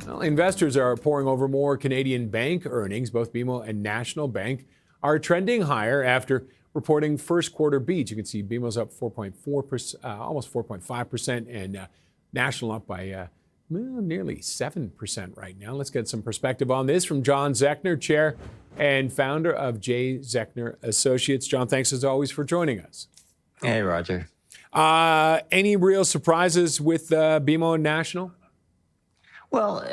Well, investors are poring over more Canadian bank earnings. Both BMO and National Bank are trending higher after reporting first quarter beats. You can see BMO's up 4.4%, almost 4.5%, and National up by nearly 7% right now. Let's get some perspective on this from John Zechner, chair and founder of Zechner Associates. John, thanks as always for joining us. Hey, Roger. Any real surprises with BMO and National? Well,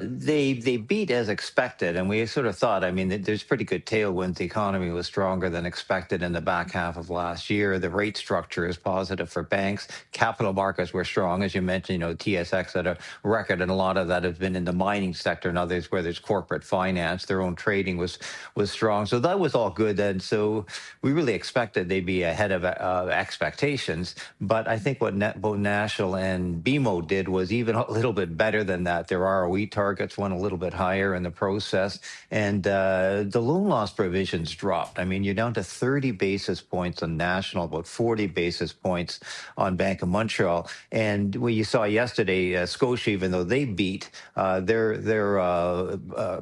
they beat as expected, and we sort of thought, I mean, there's pretty good tailwinds. The economy was stronger than expected in the back half of last year. The rate structure is positive for banks. Capital markets were strong, as you mentioned. TSX had a record, and a lot of that has been in the mining sector and others where there's corporate finance. Their own trading was strong, so that was all good. And so we really expected they'd be ahead of expectations. But I think what both National and BMO did was even a little bit better than that. Their ROE targets went a little bit higher in the process, and the loan loss provisions dropped. I mean, you're down to 30 basis points on National, about 40 basis points on Bank of Montreal. And what you saw yesterday, Scotia, even though they beat, their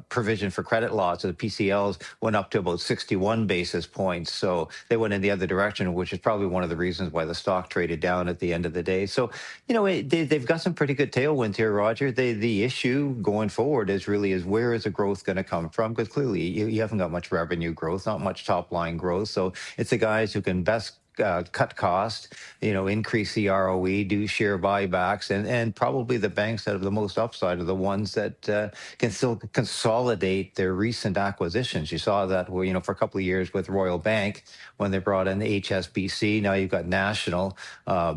provision for credit losses, the PCLs, went up to about 61 basis points. So they went in the other direction, which is probably one of the reasons why the stock traded down at the end of the day. So, they've got some pretty good tailwinds here, Roger. The issue going forward is where is the growth going to come from? Because clearly you haven't got much revenue growth, not much top line growth. So it's the guys who can best cut cost, increase the ROE, do share buybacks, and probably the banks that have the most upside are the ones that can still consolidate their recent acquisitions. You saw that, for a couple of years with Royal Bank when they brought in the HSBC. Now you've got National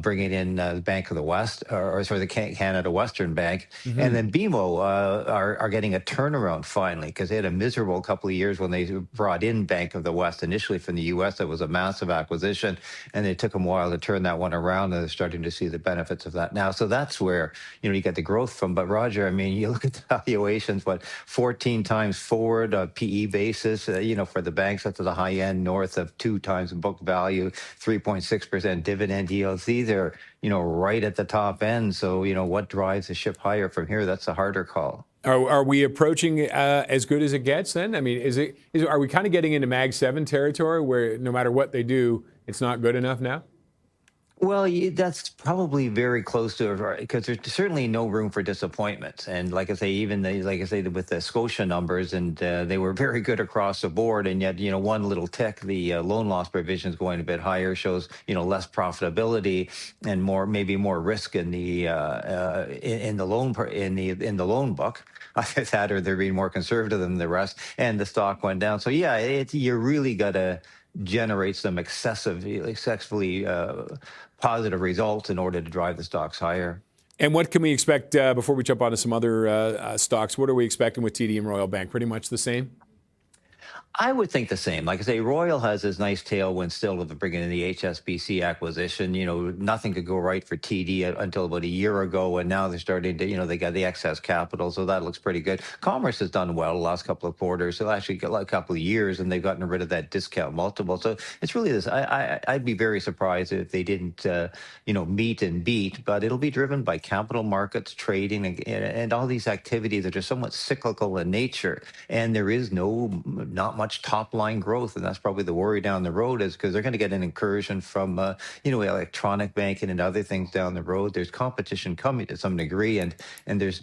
bringing in the Bank of the West, the Canada Western Bank, and then BMO are getting a turnaround finally, because they had a miserable couple of years when they brought in Bank of the West initially from the U.S. That was a massive acquisition. And it took them a while to turn that one around, and they're starting to see the benefits of that now. So that's where, you get the growth from. But Roger, I mean, you look at the valuations, 14 times forward PE basis, for the banks up to the high end, north of 2 times book value, 3.6% dividend yields. These are, right at the top end. So, what drives the ship higher from here? That's a harder call. Are we approaching as good as it gets then? I mean, are we kind of getting into Mag 7 territory where no matter what they do, it's not good enough now? Well, that's probably very close to it, because there's certainly no room for disappointment. And like I say, with the Scotia numbers, and they were very good across the board. And yet, one little tick, the loan loss provisions going a bit higher shows, less profitability and maybe more risk in the loan book. Either that, or they're being more conservative than the rest, and the stock went down. So yeah, you really got to generate some excessively positive results in order to drive the stocks higher. And what can we expect before we jump onto some other stocks? What are we expecting with TD and Royal Bank? Pretty much the same? I would think the same. Like I say, Royal has this nice tailwind still with bringing in the HSBC acquisition. Nothing could go right for TD until about a year ago, and now they're starting to, they got the excess capital, so that looks pretty good. Commerce has done well the last couple of quarters, so actually got a couple of years, and they've gotten rid of that discount multiple. So it's really this. I'd be very surprised if they didn't, meet and beat, but it'll be driven by capital markets, trading, and all these activities that are somewhat cyclical in nature, and there is not much top line growth, and that's probably the worry down the road, is because they're going to get an incursion from electronic banking and other things down the road. There's competition coming to some degree, and there's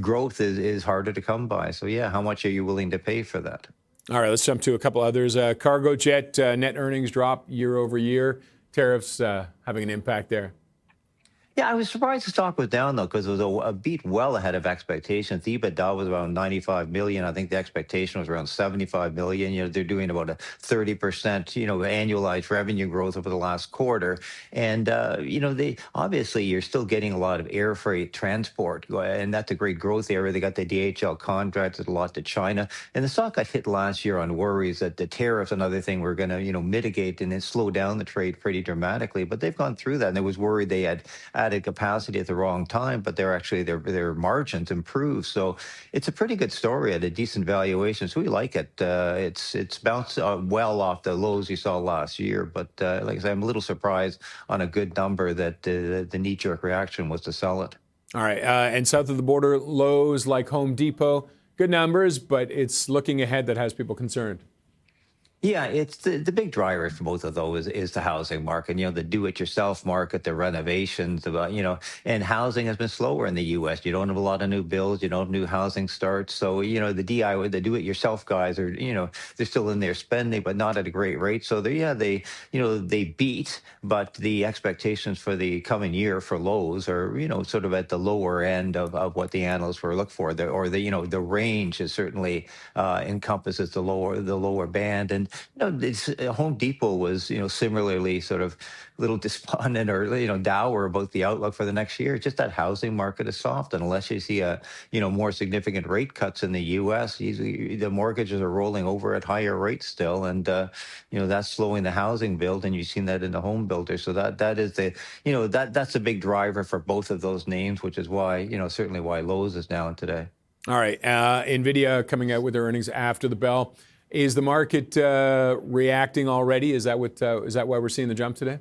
growth is harder to come by. So yeah, how much are you willing to pay for that? All right, let's jump to a couple others. Cargo jet net earnings drop year over year. Tariffs having an impact there. Yeah, I was surprised the stock was down, though, because it was a beat well ahead of expectations. The EBITDA was around $95 million. I think the expectation was around $75 million. They're doing about a 30%, annualized revenue growth over the last quarter. And, they obviously, you're still getting a lot of air freight transport, and that's a great growth area. They got the DHL contracts, a lot to China. And the stock got hit last year on worries that the tariffs and other thing were going to, mitigate and then slow down the trade pretty dramatically. But they've gone through that, and they was worried they had added capacity at the wrong time, but their margins improved. So it's a pretty good story at a decent valuation. So we like it. It's bounced well off the lows you saw last year, but like I said, I'm a little surprised on a good number that the knee-jerk reaction was to sell it. All right. And south of the border, Lowe's like Home Depot, good numbers, but it's looking ahead that has people concerned. Yeah, it's the big driver for both of those is the housing market. The do-it-yourself market, the renovations, and housing has been slower in the U.S. You don't have a lot of new builds, you don't have new housing starts. So, the DIY, the do-it-yourself guys are, they're still in there spending, but not at a great rate. So they beat, but the expectations for the coming year for Lowe's are, sort of at the lower end of what the analysts were looking for. The range is certainly encompasses the lower band. And Home Depot was, similarly sort of a little despondent or, dour about the outlook for the next year. It's just that housing market is soft. And unless you see more significant rate cuts in the U.S., the mortgages are rolling over at higher rates still. And, that's slowing the housing build. And you've seen that in the home builders. So that is that's a big driver for both of those names, which is why, certainly why Lowe's is down today. All right. NVIDIA coming out with their earnings after the bell. Is the market reacting already? Is that why we're seeing the jump today?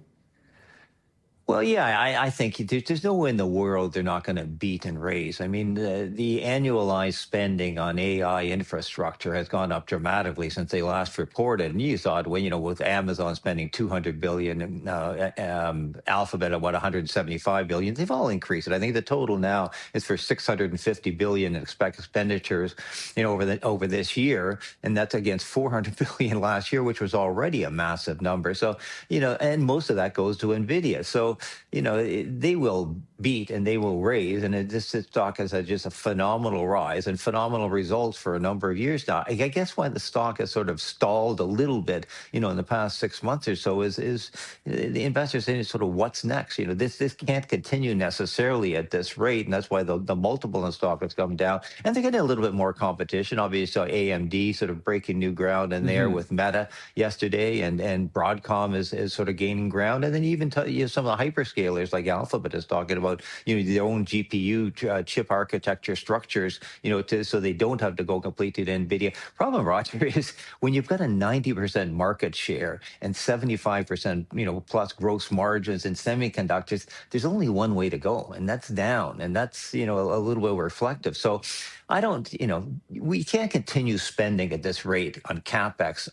Well, yeah, I think there's no way in the world they're not going to beat and raise. I mean, the annualized spending on AI infrastructure has gone up dramatically since they last reported. And you saw it when, with Amazon spending $200 billion, and Alphabet at 175 billion. They've all increased it. I think the total now is for 650 billion in expenditures, over this year, and that's against 400 billion last year, which was already a massive number. So, and most of that goes to NVIDIA. So, they will beat and they will raise, and this stock has had just a phenomenal rise and phenomenal results for a number of years now. I guess why the stock has sort of stalled a little bit, in the past 6 months or so is the investors saying sort of what's next. This can't continue necessarily at this rate, and that's why the multiple in the stock has come down. And they're getting a little bit more competition. Obviously, AMD sort of breaking new ground in there with Meta yesterday, and Broadcom is sort of gaining ground. And then even some of the hyperscalers like Alphabet is talking about their own GPU chip architecture structures, so they don't have to go completely to NVIDIA. Problem, Roger, is when you've got a 90% market share and 75% plus gross margins in semiconductors, there's only one way to go, and that's down, and that's a little bit reflective. So I don't, we can't continue spending at this rate on capex.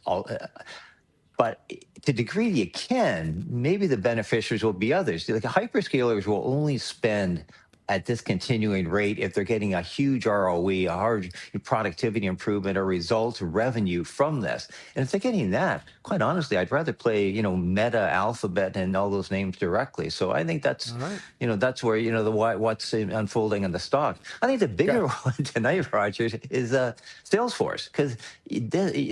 But to the degree you can, maybe the beneficiaries will be others. Like hyperscalers will only spend at this continuing rate if they're getting a huge ROE, a hard productivity improvement, or results revenue from this. And if they're getting that, quite honestly, I'd rather play, Meta, Alphabet, and all those names directly. So I think that's, right. That's where, what's unfolding in the stock. I think the bigger one tonight, Rogers, is Salesforce, because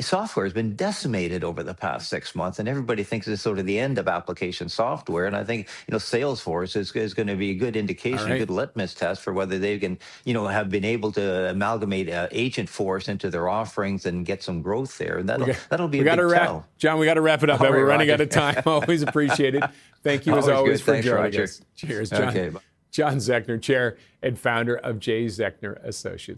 software has been decimated over the past 6 months, and everybody thinks it's sort of the end of application software. And I think, Salesforce is going to be a good indication, a good litmus test for whether they can, have been able to amalgamate Agent Force into their offerings and get some growth there. And that'll be a big tell. John, we got to wrap it up. We're running out of time. Always appreciate it. Thank you as always for joining us. Cheers, John. Okay. John Zechner, Chair and Founder of J. Zechner Associates.